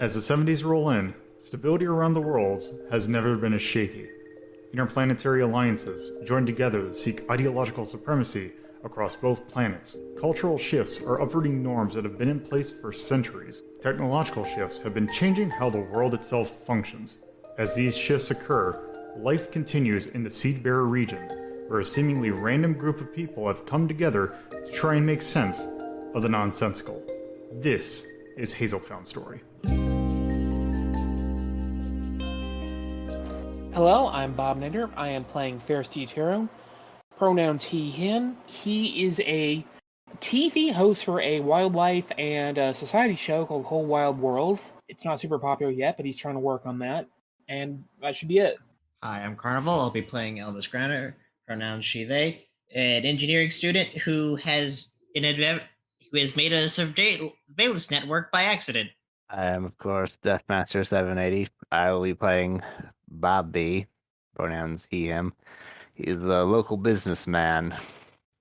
As the 70s roll in, stability around the world has never been as shaky. Interplanetary alliances join together to seek ideological supremacy across both planets. Cultural shifts are uprooting norms that have been in place for centuries. Technological shifts have been changing how the world itself functions. As these shifts occur, life continues in the Seedbearer region, where a seemingly random group of people have come together to try and make sense of the nonsensical. This is Hazeltown Story. Hello, I'm Bobinator. I am playing Ferris pronouns he, him. He is a TV host for a wildlife and society show called Whole Wild World. It's not super popular yet, but he's trying to work on that. And that should be it. Hi, I'm Carnival. I'll be playing Elvis Granner, pronouns she, they, an engineering student who has made a surveillance network by accident. I am, of course, Deathmaster 780. I will be playing Bob B, pronouns he, him. He's a local businessman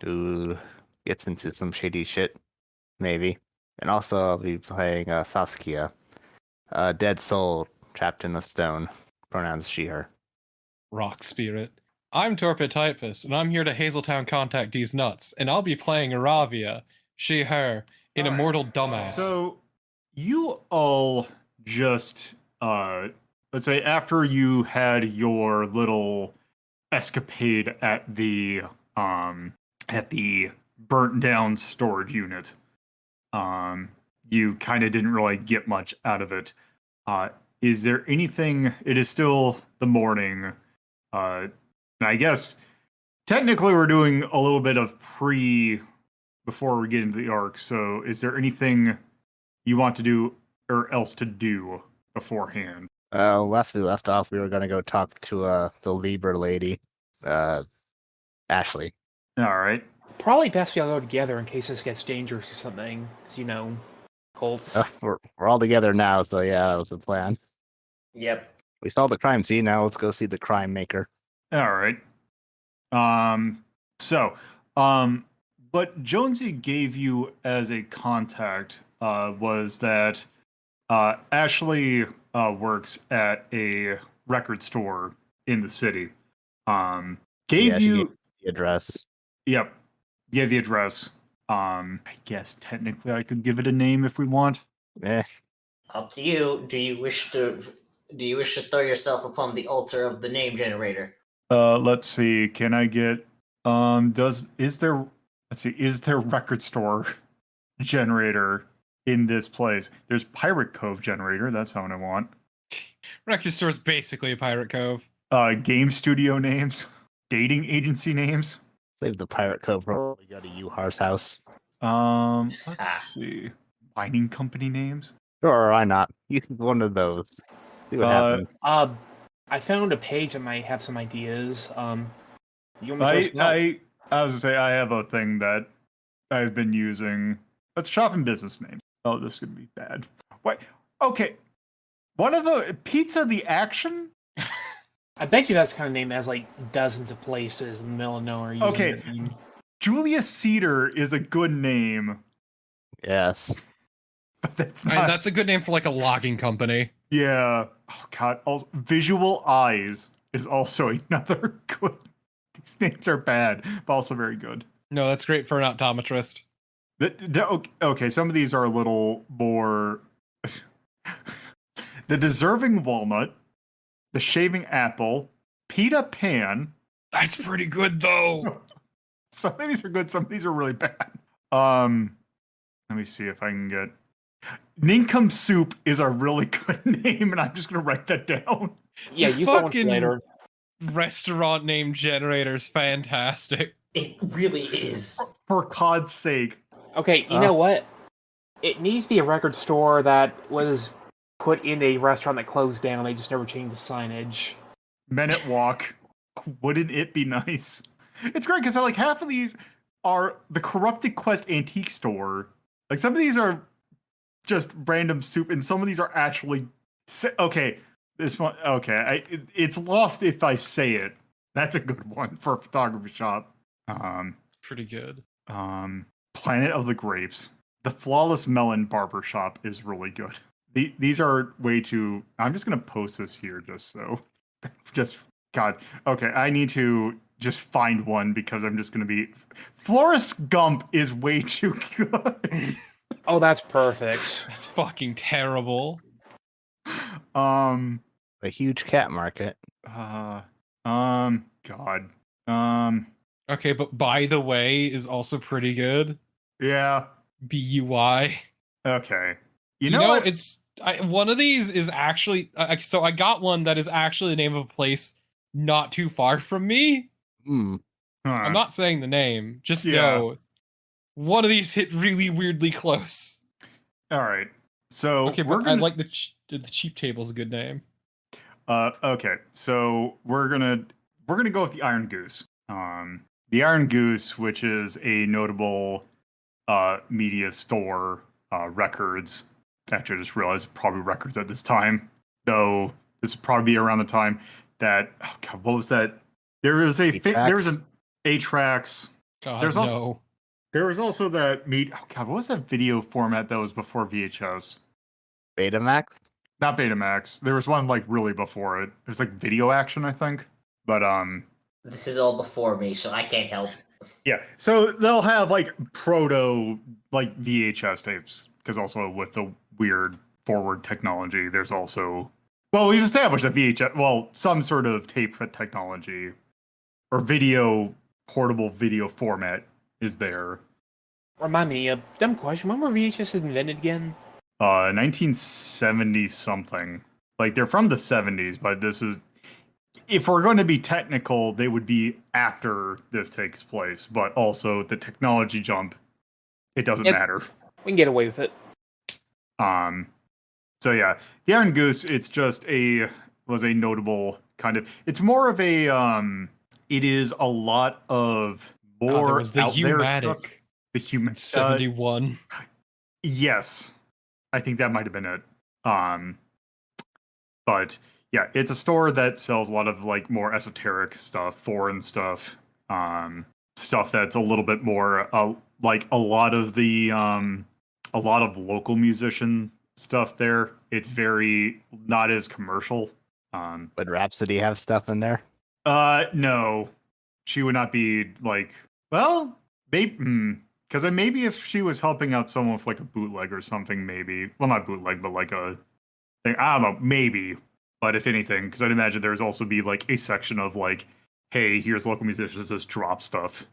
who gets into some shady shit, maybe. And also, I'll be playing Saskia, a dead soul trapped in a stone, pronouns she, her. Rock Spirit. I'm TorpidTypist, and I'm here to Hazeltown contact these nuts, and I'll be playing Aravia, she, her, an immortal dumbass. So, you all just, let's say after you had your little escapade at the burnt down storage unit, you kind of didn't really get much out of it. Is there anything, it is still the morning, and I guess technically we're doing a little bit of before we get into the arc, so is there anything you want to do or else to do beforehand? Last we left off, we were going to go talk to the Libra lady, Ashley. All right. Probably best we all go together in case this gets dangerous or something. Because, cults. We're all together now, so yeah, that was the plan. Yep. We saw the crime scene, now let's go see the crime maker. All right. What Jonesy gave you as a contact was that Ashley works at a record store in the city. Gave you the address. Yep. Gave the address. I guess technically I could give it a name if we want. Up to you. Do you wish to throw yourself upon the altar of the name generator? Let's see. Can I get is there record store generator in this place? There's Pirate Cove generator, that's the one I want. Record Store's basically a Pirate Cove. Game studio names, dating agency names. Save the Pirate Cove for we go to Yuhar's house. Let's see. Mining company names? Sure, why not? Use one of those. See what happens. I found a page that might have some ideas. You want me to I was gonna say I have a thing that I've been using. Let's shop in business names. Oh, this is gonna be bad. Wait, okay. One of the Pizza the Action? I bet you that's the kind of name that has like dozens of places in the middle of nowhere. Okay. Julius Cedar is a good name. Yes. But that's I not. mean, that's a good name for like a logging company. Yeah. Oh god. Also, Visual Eyes is also another good. These names are bad, but also very good. No, that's great for an optometrist. Okay, some of these are a little more. The Deserving Walnut, the Shaving Apple, Pita Pan. That's pretty good though. Some of these are good, some of these are really bad. Let me see if I can get. Ninkum Soup is a really good name, and I'm just gonna write that down. Yeah, This use that one fucking later. Restaurant name generator's fantastic. It really is. For God's sake. Okay, you know what? It needs to be a record store that was put in a restaurant that closed down. They just never changed the signage. Men at Walk. Wouldn't it be nice? It's great because like half of these are the Corrupted Quest Antique Store. Like some of these are just random soup, and some of these are actually okay. This one, okay. It's lost if I say it. That's a good one for a photography shop. It's pretty good. Planet of the Grapes. The Flawless Melon Barber Shop is really good. these are way too. I'm just gonna post this here just so, just God. Okay, I need to just find one because I'm just gonna be. Forrest Gump is way too good. Oh, that's perfect. That's fucking terrible. um. A huge cat market. God. Okay, but by the way is also pretty good. Yeah. BUY. Okay. You You know know, what? one of these is actually so I got one that is actually the name of a place not too far from me. Hmm. I'm not saying the name. Just Yeah. know one of these hit really weirdly close. All right. So Okay, we're but I gonna. like the cheap table's a good name. Okay. So we're gonna go with the Iron Goose. The Iron Goose, which is a notable media store, records. Actually, I just realized probably records at this time. Though this would probably be around the time that God, what was that? There was there was A-Trax? an A-Trax. God There's also no. there was also that oh God, what was that video format that was before VHS? Betamax? Not Betamax. There was one like really before it. It was like Video Action, I think. But This is all before me, so I can't help. yeah. So they'll have like proto like VHS tapes because also with the weird forward technology, there's also we've established that VHS, some sort of tape technology or portable video format is there. Remind me, a dumb question. When were VHS invented again? 1970 something. Like they're from the 70s, but this is if we're going to be technical, they would be after this takes place, but also the technology jump, it doesn't matter. We can get away with it. So yeah, the Iron Goose, it's just was a notable kind of. It's more of a it is a lot of more there was the out there stuff. Humatic. The human 71. Yes, I think that might have been it. But yeah, it's a store that sells a lot of like more esoteric stuff, foreign stuff, stuff that's a little bit more like a lot of local musician stuff there. It's very not as commercial. Would Rhapsody have stuff in there? No, she would not be like, maybe, because maybe if she was helping out someone with like a bootleg or something, maybe, not bootleg, but like a thing, I don't know, maybe. But if anything, because I'd imagine there's also be like a section of like, hey, here's local musicians, just drop stuff,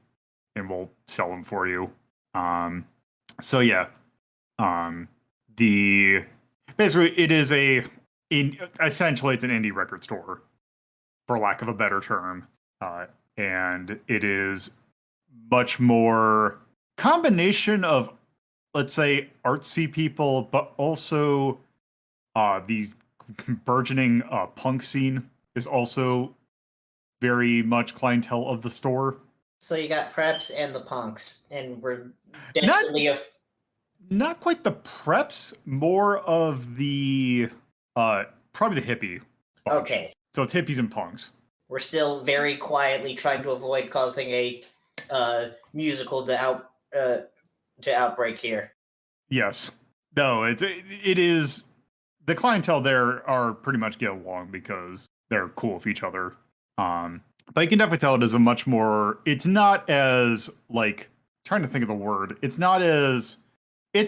and we'll sell them for you. So yeah, basically it is essentially it's an indie record store, for lack of a better term, and it is much more combination of, let's say, artsy people, but also these burgeoning punk scene is also very much clientele of the store. So you got preps and the punks, and we're desperately not quite the preps, more of the probably the hippie bunch. Okay. So it's hippies and punks. We're still very quietly trying to avoid causing a musical to outbreak here. Yes. No, it is the clientele there are pretty much get along because they're cool with each other. But you can definitely tell it is a much more. It's not as like trying to think of the word. It's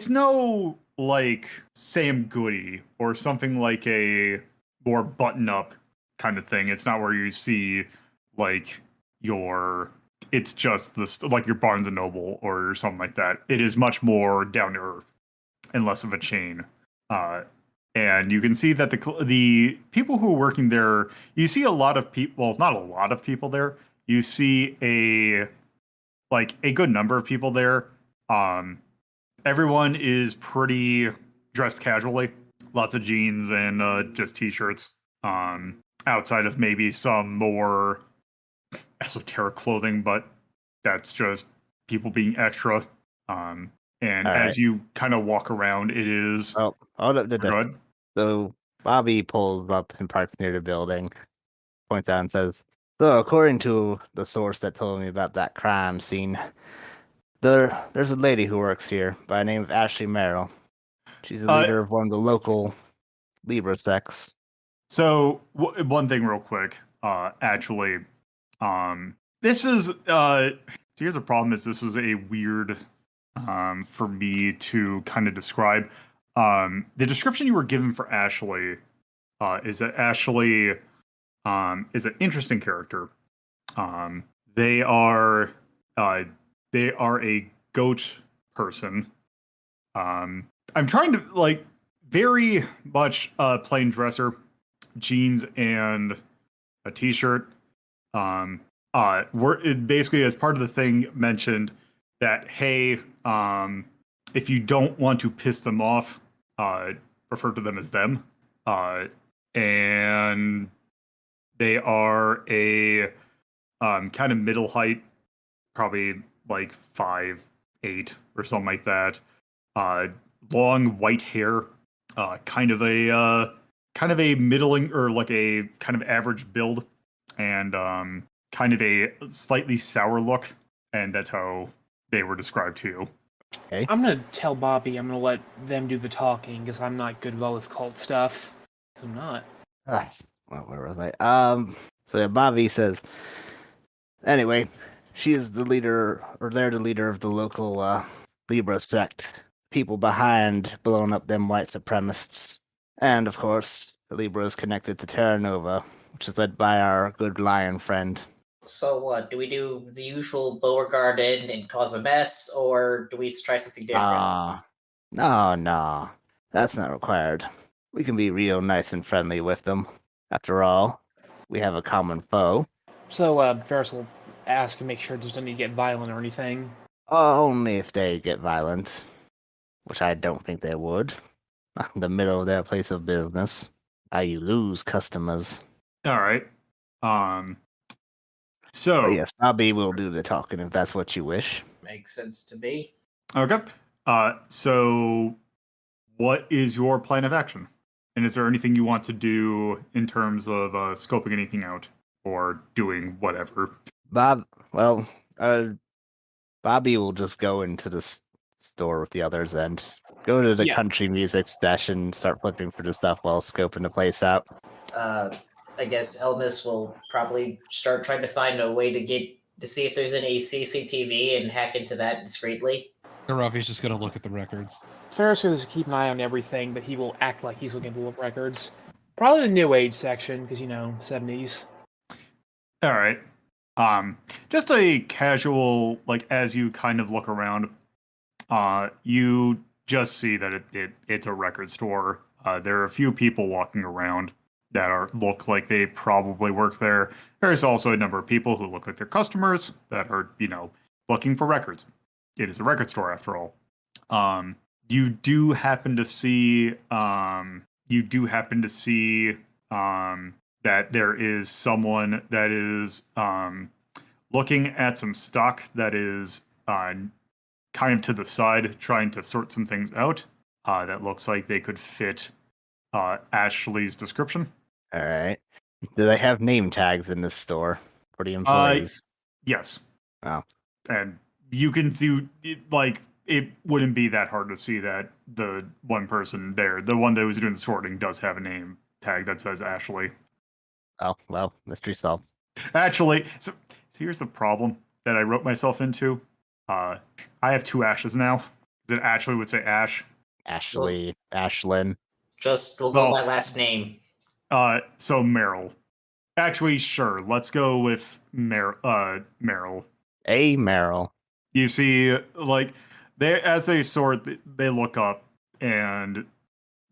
no like Sam Goody or something like a more button up kind of thing. It's not where you see like it's just this like your Barnes and Noble or something like that. It is much more down to earth and less of a chain. And you can see that the people who are working there, you see a lot of people, not a lot of people there. You see a good number of people there. Everyone is pretty dressed casually, lots of jeans and just t-shirts. Outside of maybe some more esoteric clothing, but that's just people being extra. And as you kind of walk around, it is good. So Bobby pulls up and parks near the building, points out and says, "So according to the source that told me about that crime scene, there's a lady who works here by the name of Ashley Merrill. She's the leader of one of the local Libra sex. So one thing real quick, actually, this is so here's a problem is this is a weird for me to kind of describe. The description you were given for Ashley is that Ashley is an interesting character. Um, they are uh, they are a goat person. I'm trying to like very much plain dresser, jeans and a t-shirt. It basically as part of the thing mentioned that hey, if you don't want to piss them off, refer to them as them. And they are a kind of middle height, probably like 5'8" or something like that. Long white hair, kind of a middling or like a kind of average build, and kind of a slightly sour look, and that's how they were described to you. Okay. I'm gonna tell Bobby I'm gonna let them do the talking because I'm not good with all this cult stuff. 'Cause I'm not. Where was I? So yeah, Bobby says. Anyway, she is the leader, or they're the leader of the local Libra sect. People behind blowing up them white supremacists. And of course, the Libra is connected to Terra Nova, which is led by our good lion friend. So what? Do we do the usual Beauregard in and cause a mess, or do we try something different? No, that's not required. We can be real nice and friendly with them. After all, we have a common foe. So Ferris will ask and make sure it doesn't need to get violent or anything. Only if they get violent, which I don't think they would. In the middle of their place of business. You lose customers. All right. So But yes, Bobby will do the talking if that's what you wish. Makes sense to me. okay. So what is your plan of action? And is there anything you want to do in terms of scoping anything out or doing whatever? Bobby will just go into the store with the others and go to the Yeah. country music stash and start flipping for the stuff while scoping the place out. I guess Elvis will probably start trying to find a way to see if there's any CCTV and hack into that discreetly. Ravi's just gonna look at the records. Ferris will just keep an eye on everything, but he will act like he's looking at the records. Probably the New Age section, because, 70s. All right. Just a casual, like, as you kind of look around, you just see that it's a record store. There are a few people walking around that look like they probably work there. There's also a number of people who look like they're customers that are, looking for records. It is a record store after all. You do happen to see that there is someone that is looking at some stock that is kind of to the side, trying to sort some things out. That looks like they could fit Ashley's description. All right. Do they have name tags in this store for the employees? Yes. Oh. And you can see, it wouldn't be that hard to see that the one person there, the one that was doing the sorting, does have a name tag that says Ashley. Oh, well, mystery solved. Actually, so here's the problem that I wrote myself into. I have two Ashes now. That actually would say Ash. Ashley, Ashlyn. We'll go Well, by last name. So Meryl. Actually, sure. Let's go with Meryl. A Meryl. You see, like, as they sort, they look up and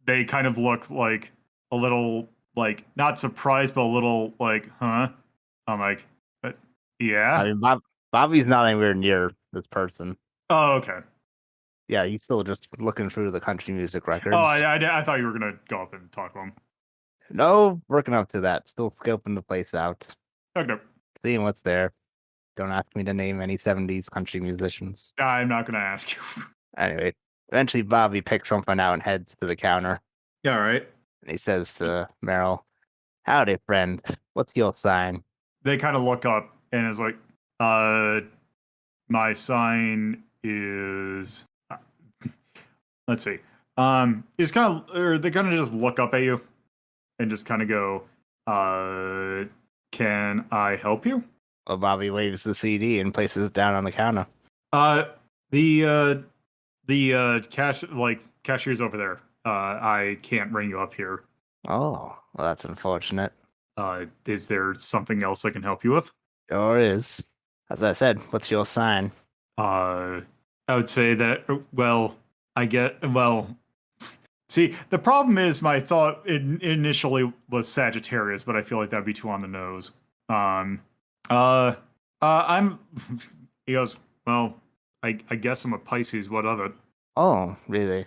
they kind of look like a little, like, not surprised, but a little like, huh? I'm like, yeah. I mean, Bobby's not anywhere near this person. Oh, okay. Yeah, he's still just looking through the country music records. Oh, I thought you were gonna go up and talk to him. No, working up to that. Still scoping the place out. Okay. Seeing what's there. Don't ask me to name any 70s country musicians. I'm not gonna ask you. Anyway, eventually Bobby picks something out and heads to the counter. Yeah, all right. And he says to Meryl, "Howdy, friend. What's your sign?" They kind of look up and is like, my sign is, let's see. He's kind of, or they kind of just look up at you and just kind of go, can I help you? Well, Bobby waves the CD and places it down on the counter. Uh, the cashier's over there. I can't bring you up here. Oh, well, that's unfortunate. Is there something else I can help you with? Sure is. As I said, what's your sign? I would say that, well, see, the problem is my thought initially was Sagittarius, but I feel like that'd be too on the nose. Um, I'm, he goes, well, I guess I'm a Pisces, what of it? Oh, really?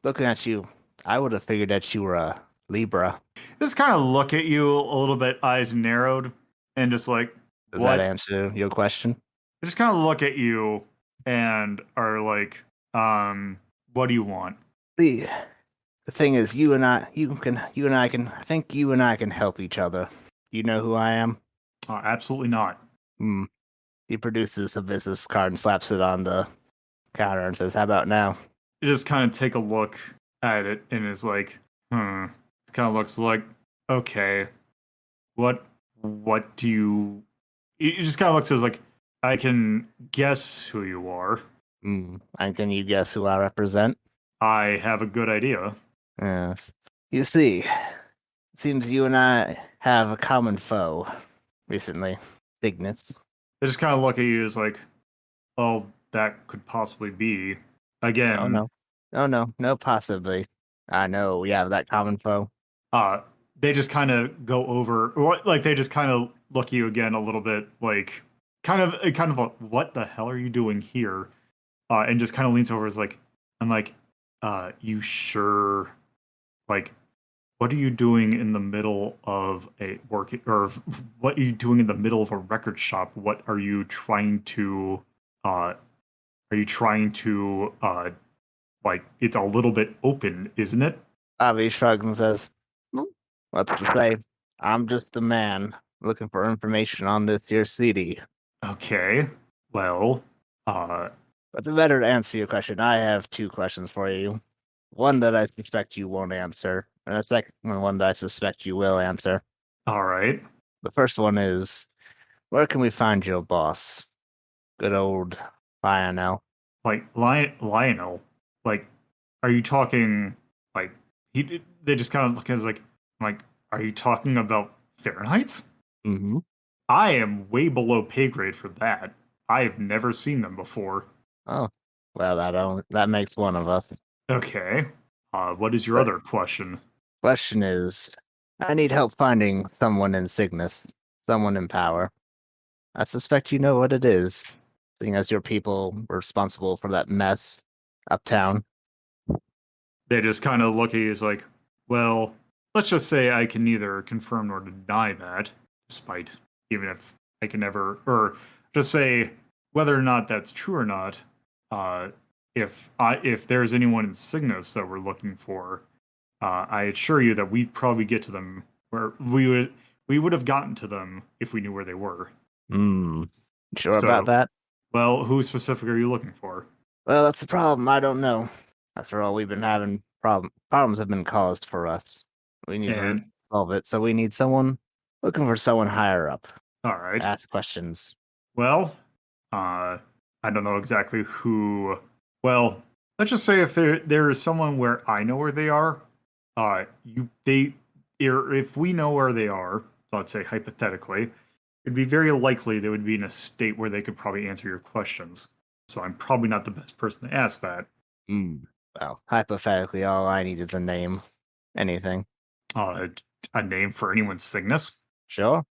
Looking at you, I would have figured that you were a Libra. Just kind of look at you a little bit, eyes narrowed, and just like, Does that what? answer your question? Just kind of look at you and are like, what do you want? The the thing is, I think you and I can help each other. You know who I am? Absolutely not. Hmm. He produces a business card and slaps it on the counter and says, "How about now?" You just kind of take a look at it and is like, It kind of looks like, okay, what do you? It just kind of looks as like, I can guess who you are. Hmm. And can you guess who I represent? I have a good idea. Yes. You see, it seems you and I have a common foe recently. Cygnus. They just kind of look at you as like, oh, that could possibly be. Oh Again, no. Oh no, no possibly. I know we have that common foe. uh, they just kind of go over, like they just kind of look at you again a little bit, like kind of like, what the hell are you doing here? And just kind of leans over, is like, I'm like, you sure? Like, what are you doing in the middle of a work, or what are you doing in the middle of a record shop? What are you trying to, are you trying to, like, it's a little bit open, isn't it? Avi shrugs and says, "Hmm, what's to say? I'm just a man looking for information on this here CD. Okay, well, uh, But to better answer your question, I have two questions for you. One that I suspect you won't answer, and a second one that I suspect you will answer. all right. The first one is, where can we find your boss? Good old Lionel. Like, Lionel, like, are you talking, like, they just kind of look at us like, are you talking about Fahrenheit? Mm-hmm. I am way below pay grade for that. I have never seen them before. Oh, well, that makes one of us. Okay. What is your But other question? question is, I need help finding someone in Cygnus, someone in power. I suspect you know what it is, seeing as your people were responsible for that mess uptown. They just kind of look at you as like, well, let's just say I can neither confirm nor deny that, despite even if I can never, or just say whether or not that's true or not. Uh, if there's anyone in Cygnus that we're looking for, I assure you that we'd probably get to them where we would have gotten to them if we knew where they were. Hmm. Sure about So, that? well, who specific are you looking for? Well, that's the problem. I don't know. After all, we've been having problems have been caused for us. We need to And resolve it, so we need someone looking for someone higher up all to right, ask questions. well, I don't know exactly who. Well, let's just say if there is someone where I know where they are, if we know where they are, let's say hypothetically, it'd be very likely they would be in a state where they could probably answer your questions. So I'm probably not the best person to ask that. Hmm. Well, hypothetically, all I need is a name. Anything. Uh, a name for anyone's Cygnus? Sure.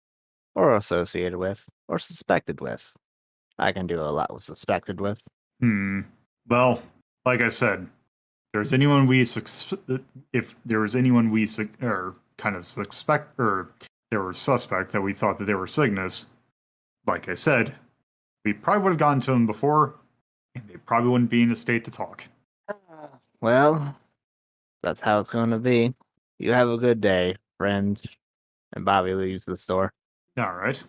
Or associated with. Or suspected with. I can do a lot with suspected with. Hmm. Well, like I said, there's anyone if there was anyone or kind of suspect, or there were suspect that we thought that they were Cygnus, like I said, we probably would have gotten to them before, and they probably wouldn't be in a state to talk. Well, that's how it's going to be. You have a good day, friend. And Bobby leaves the store. All right.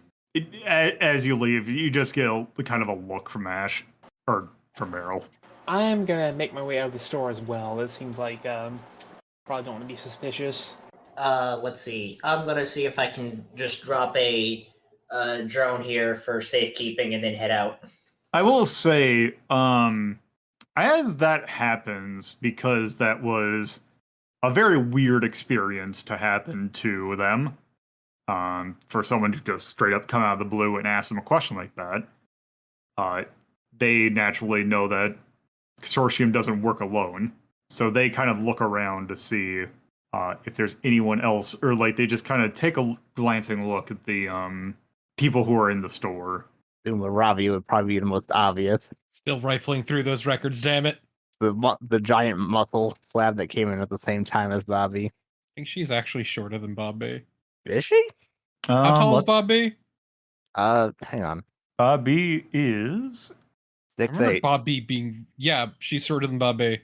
As you leave, you just get kind of a look from Ash, or from Meryl. I'm gonna make my way out of the store as well. It seems like probably don't want to be suspicious. Let's see. I'm gonna see if I can just drop a drone here for safekeeping and then head out. I will say, as that happens, because that was a very weird experience to happen to them, for someone to just straight up come out of the blue and ask them a question like that, they naturally know that consortium doesn't work alone, so they kind of look around to see if there's anyone else, or like they just kind of take a glancing look at the people who are in the store. Laravia would probably be the most obvious. Still rifling through those records, damn it. The giant muscle slab that came in at the same time as Bobby. I think she's actually shorter than Bob B. Is she? How tall is Bob B? Hang on. Bobby is I remember 6'8". Bob B being, yeah, she's shorter than Bob B.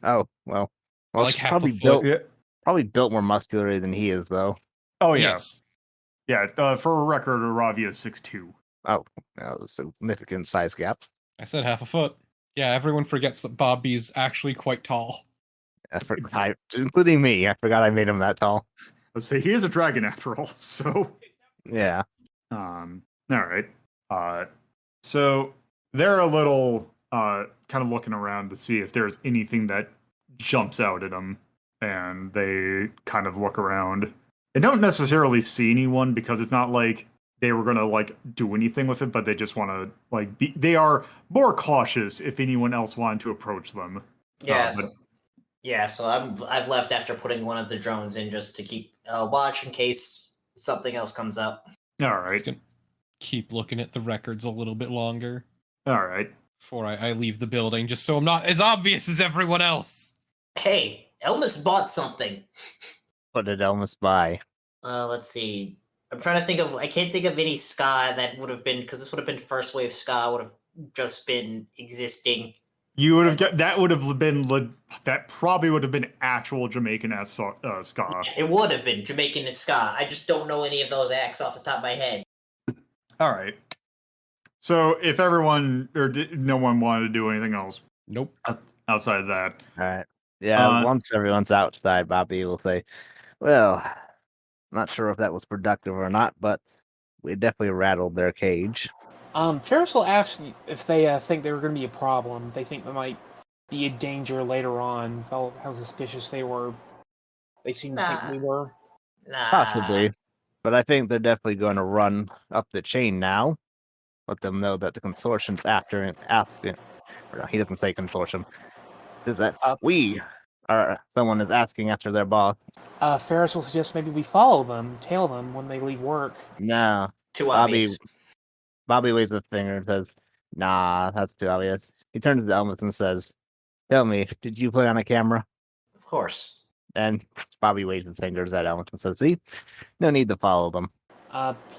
Oh, well. Well, Like she's half probably a foot. built Yeah. probably built more muscularly than he is, though. Oh yeah, Yes. yeah. For a record, Aravia is 6'2". Oh, no, significant size gap. I said half a foot. Yeah, everyone forgets that Bob B's actually quite tall. Including me. I forgot I made him that tall. Let's say he is a dragon after all. So, Yeah. all right. So they're a little kind of looking around to see if there's anything that jumps out at them, and they kind of look around. They don't necessarily see anyone because it's not like they were gonna like do anything with it, but they just want to like be. They are more cautious if anyone else wanted to approach them. Yes. But Yeah, so I've left after putting one of the drones in just to keep watch in case something else comes up. all I right, was gonna keep looking at the records a little bit longer all right. before I leave the building, just so I'm not as obvious as everyone else. Hey, Elmas bought something. What did Elmas buy? Let's see. I'm trying to think of. I can't think of any ska that would have been, because this would have been first wave ska. Would have just been existing. You would have got that. Would have been that probably would have been actual Jamaican ass ska. It would have been Jamaican and ska. I just don't know any of those acts off the top of my head. All right. So if everyone no one wanted to do anything else Nope. outside of that, All right. Yeah, once everyone's outside, Bobby will say, well, not sure if that was productive or not, but we definitely rattled their cage. Ferris will ask if they think they were going to be a problem. They think they might be a danger later on. How suspicious they were. They seemed to think we were. Nah. Possibly. But I think they're definitely going to run up the chain now. Let them know that the consortium's after asking. Or no, he doesn't say consortium. Is that someone is asking after their boss. Ferris will suggest maybe we follow them, tail them when they leave work. No. Too obvious. Bobby waves his finger and says, nah, that's too obvious. He turns to Elmas and says, tell me, did you put on a camera? Of course. And Bobby waves his fingers at Elmas and says, see, no need to follow them.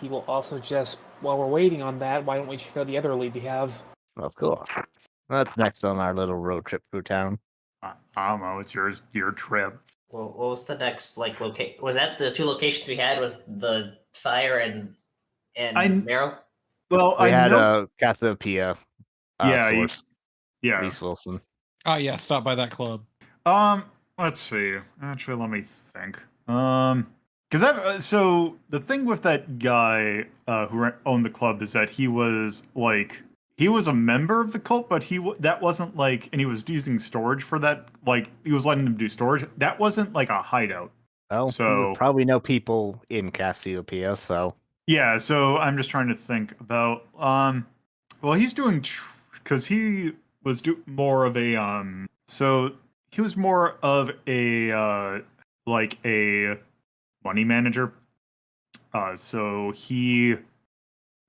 He will also suggest, while we're waiting on that, why don't we check out the other lead we have? Of course. That's next on our little road trip through town. I don't know. It's your trip. Well, what was the next location? Was that the two locations we had? Was the fire and Merrill? Well, We I had know. Cassiopeia Yeah, source, Yeah. Reese Wilson. Oh yeah, stop by that club. Let's see. Actually, let me think. Because so the thing with that guy who owned the club is that he was a member of the cult, but that wasn't like, and he was using storage for that. Like he was letting them do storage. That wasn't like a hideout. Oh, So- you would probably know people in Cassiopeia, so Yeah. So I'm just trying to think about. Well, he's doing because he was more of a So he was more of a like a money manager. So he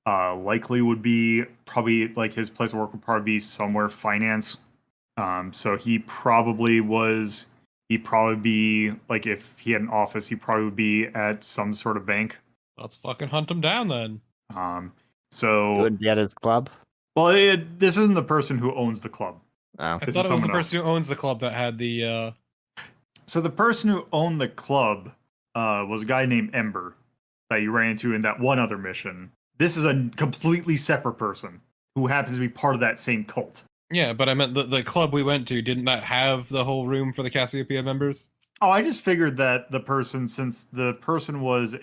likely would be probably like his place of work would probably be somewhere finance. So he'd probably be like, if he had an office, he probably would be at some sort of bank. Let's fucking hunt him down then. you So wouldn't be at his club. well, this isn't the person who owns the club. Oh. I This thought is it was the someone person who owns the club that had the So the person who owned the club was a guy named Ember that you ran into in that one other mission. This is a completely separate person who happens to be part of that same cult. Yeah, but I meant the club we went to, didn't that have the whole room for the Cassiopeia members? Oh, I just figured that since the person was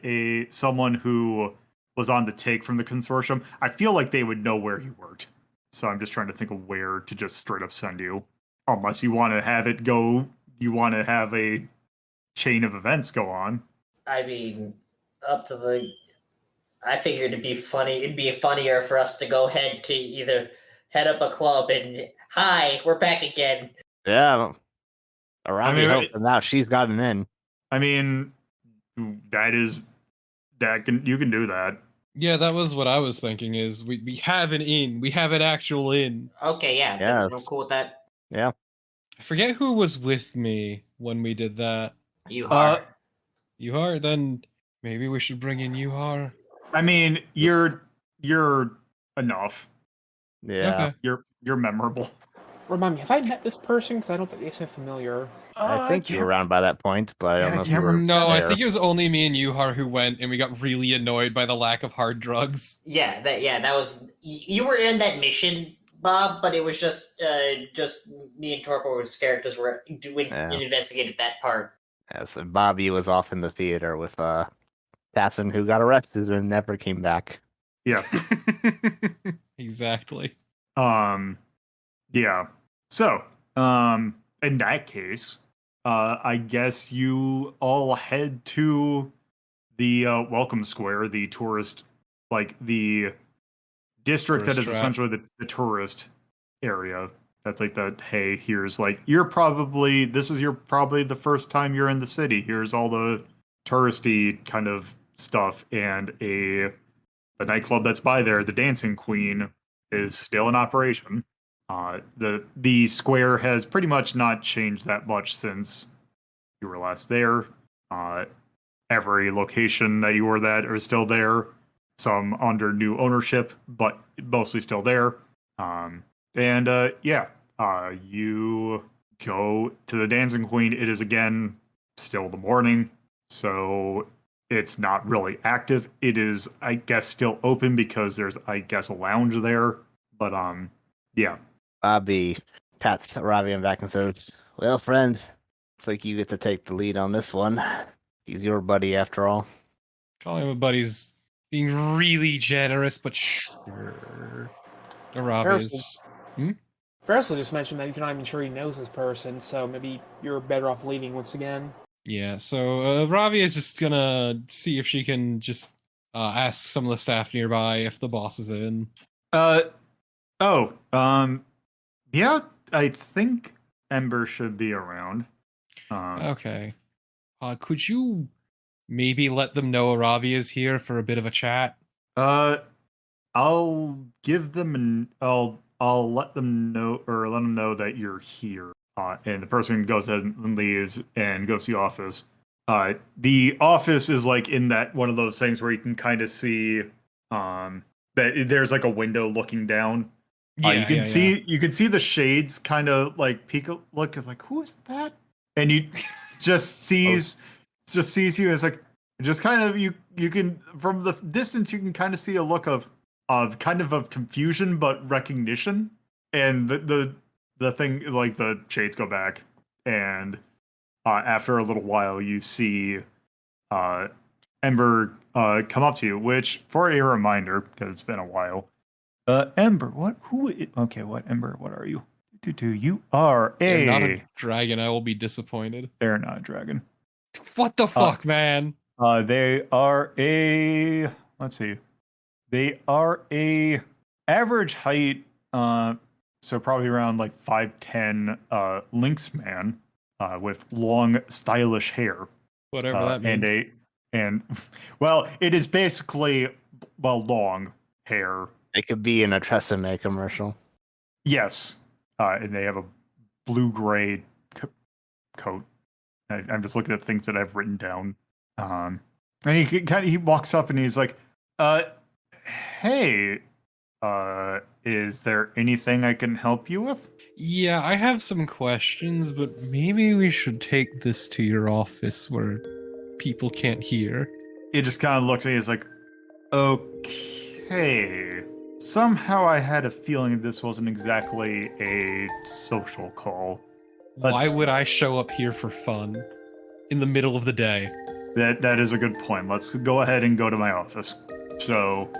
someone who was on the take from the consortium, I feel like they would know where you worked. So I'm just trying to think of where to just straight up send you, unless you want to have it go. You want to have a chain of events go on. I mean, up to the. I figured it'd be funny. It'd be funnier for us to go head to either head up a club and hi, we're back again. Yeah, Arabi mean, helped them out. She's gotten in. I mean, you can do that. Yeah, that was what I was thinking. Is we have an inn, we have an actual inn. Okay, yeah, Yes. I'm cool with that. Yeah. I forget who was with me when we did that. You Yuhar, then maybe we should bring in Yuhar. I mean, you're enough. Yeah. Okay. You're memorable. Remind me, have I met this person? Because I don't think they seem familiar. I think you were around by that point, but I don't Yeah, know if I you were No, I there. think it was only me and Yuhar who went, and we got really annoyed by the lack of hard drugs. that was you were in that mission, Bob, but it was just me and Torpo's characters were doing investigated that part. Yeah, so Bobby was off in the theater with Tassin, who got arrested and never came back. Yeah. Exactly. Yeah. So, in that case, I guess you all head to the Welcome Square, the tourist, like the district Tourist that is trap. essentially the tourist area. That's like hey, here's like this is probably the first time you're in the city. Here's all the touristy kind of stuff, and the nightclub that's by there, the Dancing Queen, is still in operation. The square has pretty much not changed that much since you were last there. Every location that you were at is still there. Some under new ownership, but mostly still there. You go to the Dancing Queen. It is again still the morning, so it's not really active. It is, I guess, still open because there's, I guess, a lounge there. But yeah. Bobby pats Ravi on the back and says, "Well, friend, looks like you get to take the lead on this one. He's your buddy after all." Calling him a buddy's being really generous, but sure. Arabi is. Ferris just mentioned that he's not even sure he knows this person, so maybe you're better off leaving once again. Yeah, so Ravi is just gonna see if she can just ask some of the staff nearby if the boss is in. Yeah, I think Ember should be around. Okay. Could you maybe let them know Ravi is here for a bit of a chat? I'll give them I'll let them know that you're here. And the person goes ahead and leaves and goes to the office. The office is like in that one of those things where you can kind of see that there's like a window looking down. You can see the shades kind of like peek a look. It's like, who is that? And you just sees you as like just kind of you can from the distance you can kind of see a look of confusion but recognition. And the thing, like, the shades go back, and after a little while you see Ember come up to you, which, for a reminder, because it's been a while, Ember, what Ember, what are you? You are They're not a dragon. I will be disappointed. They're not a dragon. What the fuck, man? They are let's see. They are a average height, so probably around like 5'10", lynx man, with long, stylish hair. Whatever that means. Well, it is basically long hair. It could be in a Tresemme commercial. Yes, and they have a blue-gray coat. I'm just looking at things that I've written down. And he walks up and he's like, "Hey, is there anything I can help you with?" Yeah, I have some questions, but maybe we should take this to your office where people can't hear. He just kind of looks at you. He's like, "Okay." Somehow I had a feeling this wasn't exactly a social call. Why would I show up here for fun in the middle of the day? That is a good point. Let's go ahead and go to my office. So,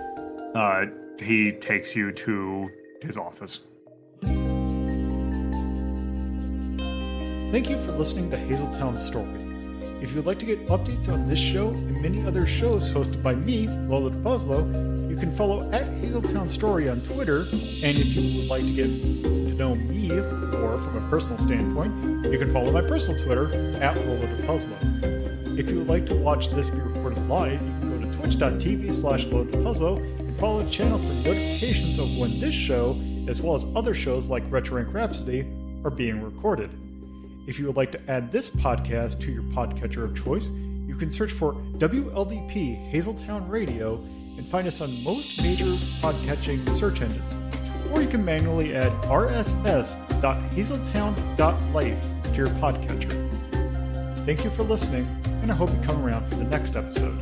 he takes you to his office. Thank you for listening to Hazeltown Story. If you would like to get updates on this show and many other shows hosted by me, LoloDePuzlo, you can follow at Hazeltown Story on Twitter. And if you would like to get to know me, or from a personal standpoint, you can follow my personal Twitter at LoloDePuzlo. If you would like to watch this be recorded live, you can go to twitch.tv/LoloDePuzlo and follow the channel for notifications of when this show, as well as other shows like Retro Rank Rhapsody, are being recorded. If you would like to add this podcast to your podcatcher of choice, you can search for WLDP Hazeltown Radio and find us on most major podcatching search engines. Or you can manually add rss.hazeltown.life to your podcatcher. Thank you for listening, and I hope you come around for the next episode.